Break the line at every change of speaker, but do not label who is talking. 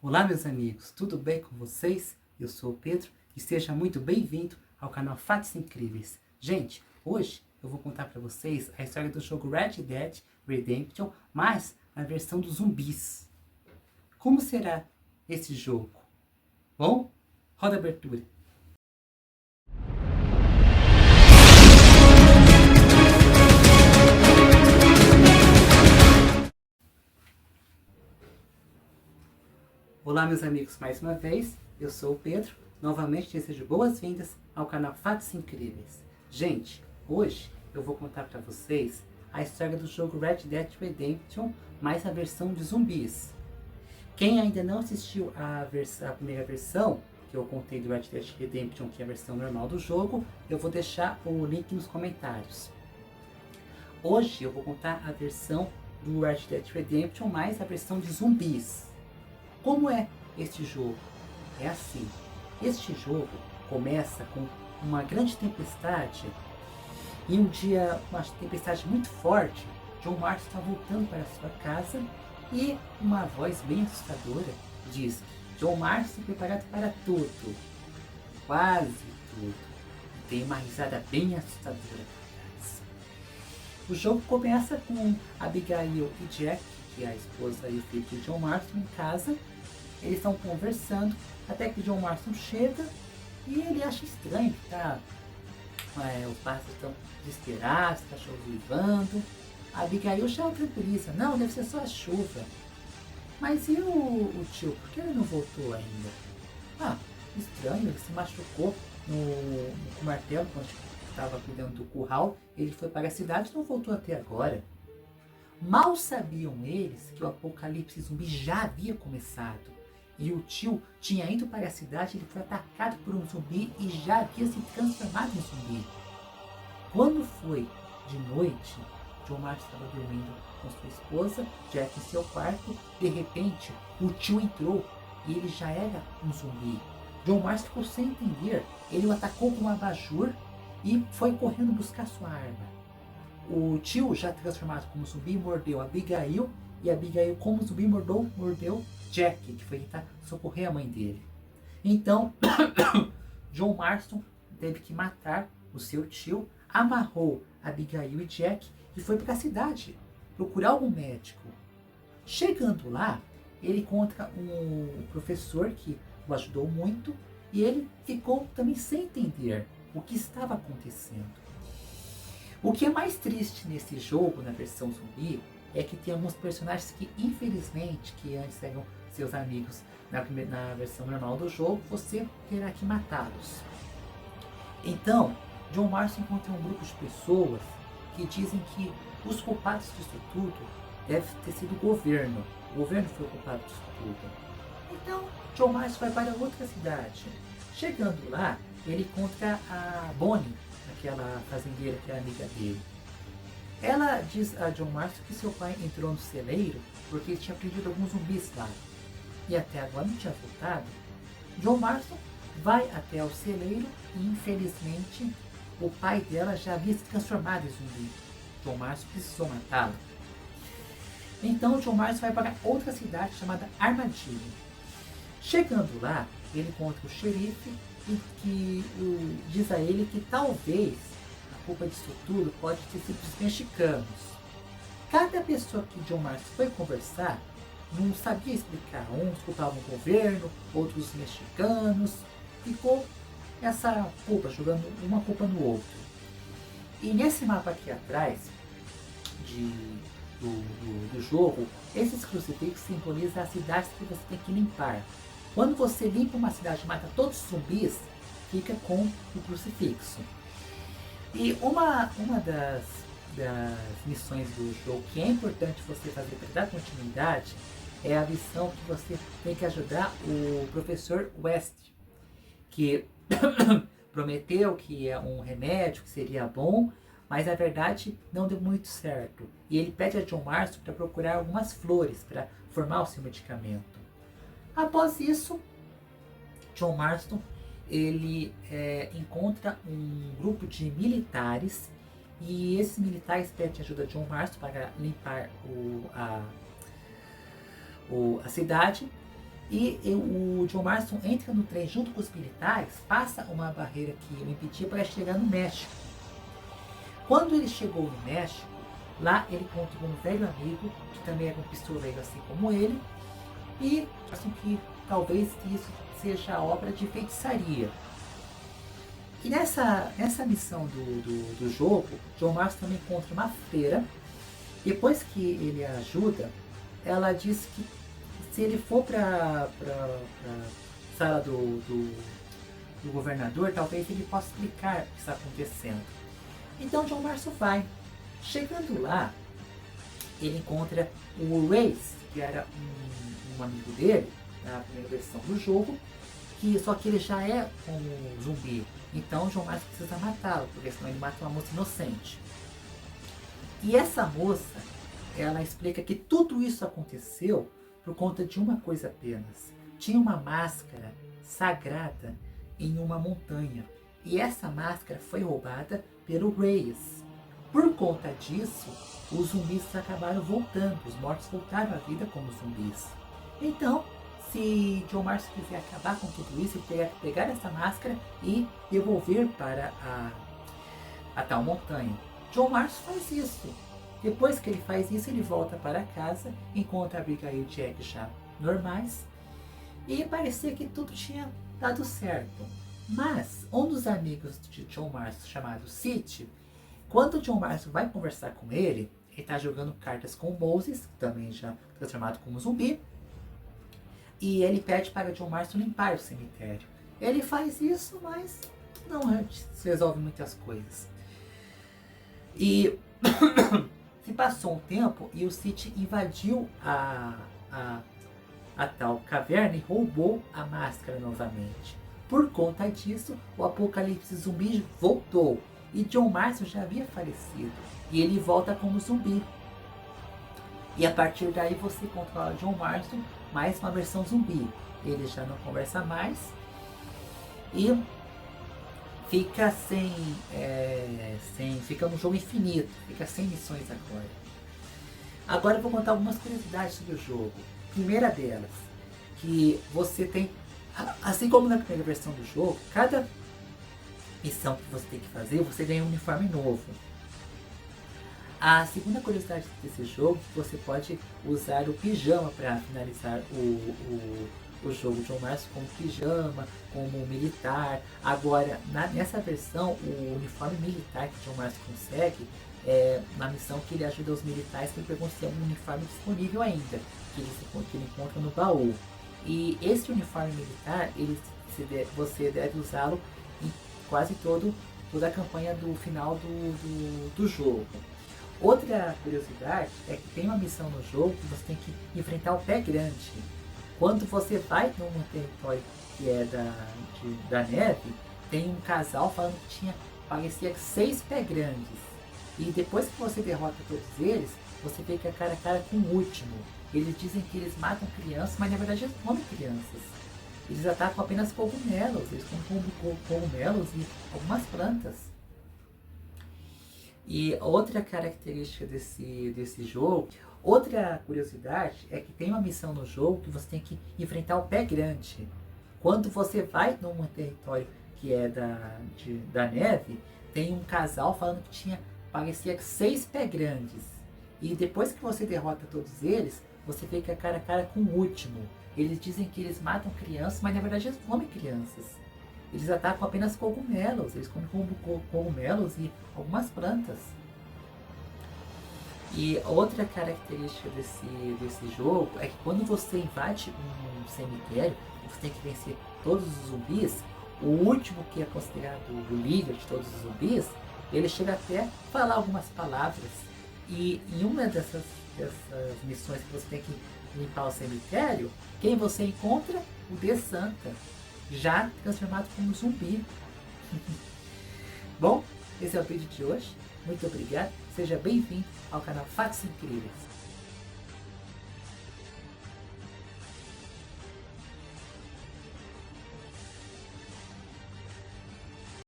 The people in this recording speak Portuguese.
Olá, meus amigos, tudo bem com vocês? Eu sou o Pedro e seja muito bem-vindo ao canal Fatos Incríveis. Gente, hoje eu vou contar para vocês a história do jogo Red Dead Redemption, mas a versão dos zumbis. Como será esse jogo? Bom, roda a abertura. Olá, meus amigos, mais uma vez, eu sou o Pedro. Novamente desejo boas-vindas ao canal Fatos Incríveis. Gente, hoje eu vou contar para vocês a história do jogo Red Dead Redemption, mais a versão de zumbis. Quem ainda não assistiu a primeira versão, que eu contei do Red Dead Redemption, que é a versão normal do jogo, eu vou deixar o link nos comentários. Hoje eu vou contar a versão do Red Dead Redemption, mais a versão de zumbis. Como é este jogo? É assim, este jogo começa com uma grande tempestade e um dia, uma tempestade muito forte. John Marston está voltando para sua casa e uma voz bem assustadora diz: John Marston preparado para tudo, quase tudo. E tem uma risada bem assustadora. O jogo começa com Abigail e Jack, que é a esposa e o filho de John Marston, em casa. Eles estão conversando até que John Marston chega e ele acha estranho que os pássaros estão desesperados, os cachorros uivando. A Abigail já tranquiliza: não, deve ser só a chuva. Mas e o tio? Por que ele não voltou ainda? Ah, estranho, ele se machucou com o martelo quando estava cuidando do curral. Ele foi para a cidade e não voltou até agora. Mal sabiam eles que o apocalipse zumbi já havia começado. E o tio tinha ido para a cidade, ele foi atacado por um zumbi e já havia se transformado em zumbi. Quando foi de noite, John Marston estava dormindo com sua esposa, Jack em seu quarto. De repente, o tio entrou e ele já era um zumbi. John Marston ficou sem entender. Ele o atacou com um abajur e foi correndo buscar sua arma. O tio, já transformado como zumbi, mordeu Abigail, e Abigail, como zumbi, mordeu Jack, que foi tentar socorrer a mãe dele. Então, John Marston teve que matar o seu tio, amarrou Abigail e Jack e foi para a cidade procurar algum médico. Chegando lá, ele encontra um professor que o ajudou muito e ele ficou também sem entender o que estava acontecendo. O que é mais triste nesse jogo, na versão zumbi, é que tem alguns personagens que, infelizmente, que antes eram seus amigos na versão normal do jogo, você terá que matá-los. Então, John Marston encontra um grupo de pessoas que dizem que os culpados disso tudo deve ter sido o governo. O governo foi o culpado disso tudo. Então, John Marston vai para outra cidade. Chegando lá, ele encontra a Bonnie, aquela fazendeira que é amiga dele. Ela diz a John Marston que seu pai entrou no celeiro porque ele tinha prendido alguns zumbis lá e até agora não tinha voltado. John Marston vai até o celeiro e, infelizmente, o pai dela já havia se transformado em zumbi. John Marston precisou matá-lo. Então John Marston vai para outra cidade chamada Armadilha. Chegando lá, ele encontra o xerife e que diz a ele que talvez a culpa disso tudo pode ter sido dos mexicanos. Cada pessoa que John Marston foi conversar não sabia explicar. Uns culpavam o governo, outros os mexicanos. Ficou essa culpa, jogando uma culpa no outro. E nesse mapa aqui atrás do jogo, esses crucifixos simbolizam as cidades que você tem que limpar. Quando você limpa uma cidade e mata todos os zumbis, fica com o crucifixo. E uma das missões do jogo que é importante você fazer para dar continuidade é a missão que você tem que ajudar o professor West, que prometeu que é um remédio que seria bom, mas na verdade não deu muito certo. E ele pede a John Marston para procurar algumas flores para formar o seu medicamento. Após isso, John Marston ele encontra um grupo de militares e esses militares pedem ajuda de John Marston para limpar a cidade. o John Marston entra no trem junto com os militares, passa uma barreira que o impedia para chegar no México. Quando ele chegou no México, lá ele encontrou um velho amigo, que também era um pistoleiro assim como ele, e assim que talvez isso seja obra de feitiçaria. E nessa missão do jogo, John Marston também encontra uma freira. Depois que ele a ajuda, ela diz que se ele for para a sala do governador, talvez ele possa explicar o que está acontecendo. Então John Marston vai. Chegando lá, ele encontra o Reyes, que era um amigo dele, na primeira versão do jogo, só que ele já é um zumbi. Então John Marston precisa matá-lo, porque senão ele mata uma moça inocente. E essa moça, ela explica que tudo isso aconteceu por conta de uma coisa apenas. Tinha uma máscara sagrada em uma montanha. E essa máscara foi roubada pelo Reyes. Por conta disso, os zumbis acabaram voltando. Os mortos voltaram à vida como zumbis. Então, se John Marston quiser acabar com tudo isso, ele teria que pegar essa máscara e devolver para a tal montanha. John Marston faz isso. Depois que ele faz isso, ele volta para casa, encontra a Abigail e Jack já normais, e parecia que tudo tinha dado certo. Mas um dos amigos de John Marston, chamado City, quando John Marston vai conversar com ele está jogando cartas com o Moses, também já transformado como zumbi, e ele pede para John Marston limpar o cemitério. Ele faz isso, mas não se resolve muitas coisas. E se passou um tempo e o City invadiu a tal caverna e roubou a máscara novamente. Por conta disso, o apocalipse zumbi voltou e John Marston já havia falecido e ele volta como zumbi. E a partir daí você controla John Marston mais uma versão zumbi. Ele já não conversa mais e fica fica um jogo infinito, fica sem missões agora. Agora eu vou contar algumas curiosidades sobre o jogo. Primeira delas, que você tem, assim como na primeira versão do jogo, cada missão que você tem que fazer, você ganha um uniforme novo. A segunda curiosidade desse jogo é que você pode usar o pijama para finalizar o jogo. John Marston como pijama, como militar. Agora, nessa versão, o uniforme militar que John Marston consegue é na missão que ele ajuda os militares que ele pergunta se é um uniforme disponível ainda, que ele encontra no baú. E esse uniforme militar, você deve usá-lo em quase toda a campanha do final do jogo. Outra curiosidade é que tem uma missão no jogo que você tem que enfrentar o Pé Grande. Quando você vai num território que é da neve, tem um casal falando que parecia 6 pés grandes. E depois que você derrota todos eles, você fica cara a cara com o último. Eles dizem que eles matam crianças, mas na verdade eles comem crianças. Eles atacam apenas cogumelos, eles comem cogumelos e algumas plantas. E outra característica desse jogo, outra curiosidade é que tem uma missão no jogo que você tem que enfrentar o Pé Grande. Quando você vai num território que é da neve, tem um casal falando que parecia 6 pés grandes. E depois que você derrota todos eles, você fica cara a cara com o último. Eles dizem que eles matam crianças, mas na verdade eles comem crianças. Eles atacam apenas cogumelos, eles comem cogumelos e algumas plantas. E outra característica desse jogo é que quando você invade um cemitério, você tem que vencer todos os zumbis, o último que é considerado o líder de todos os zumbis, ele chega até a falar algumas palavras. E em uma dessas missões que você tem que limpar o cemitério, quem você encontra? O The Santa, já transformado como zumbi. Bom, esse é o vídeo de hoje. Muito obrigado. Seja bem-vindo ao canal Fatos Incríveis.